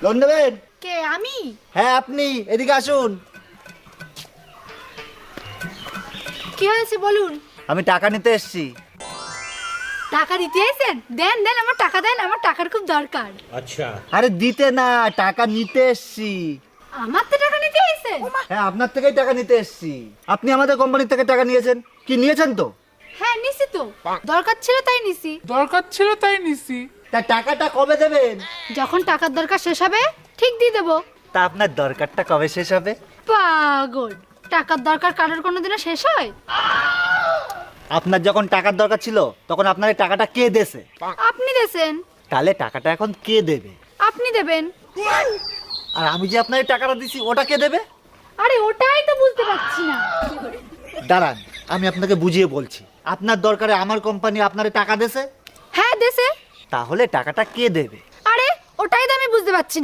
Loan নেবেন? কে আমি? হ্যাঁ আপনি, এদিকে আসুন। কি হয়েছে বলুন? আমি টাকা নিতে এসেছি। টাকা দিতে এসেছেন? দেন দেন, আমার টাকা দেন, আমার টাকার খুব দরকার। अच्छा। আরে দিতে না, টাকা নিতে এসেছি। আমার তো টাকা নিতে এসেছেন? হ্যাঁ আপনার থেকেই টাকা নিতে এসেছি। আপনি আমাদের কোম্পানি থেকে টাকা নিয়েছেন, কি নিয়েছেন তো? হ্যাঁ নিছি তো, দরকার ছিল তাই নিছি। তা টাকাটা কবে দেবেন? যখন টাকার দরকার শেষ হবে ঠিক দিয়ে দেবো। তা আপনার দরকারটা কবে শেষ হবে? পাগল, টাকার দরকার কারোর কোনোদিনও শেষ হয়? আপনার যখন টাকার দরকার ছিল তখন আপনার এই টাকাটা কে দেছে? আপনি দেছেন। তাহলে টাকাটা এখন কে দেবে? আপনি দেবেন। আর আমি যে আপনার এই টাকাটা দিছি ওটা কে দেবে? আরে ওটাই তো বুঝতে পারছি না। দাঁড়ান, আমি আপনাকে বুঝিয়ে বলছি। আপনার দরকারে আমার কোম্পানি আপনারে টাকা দেছে, হ্যাঁ দেছে। তাহলে টাকাটা কে দেবে? আরে ওটাই তো আমি বুঝতে পারছি না।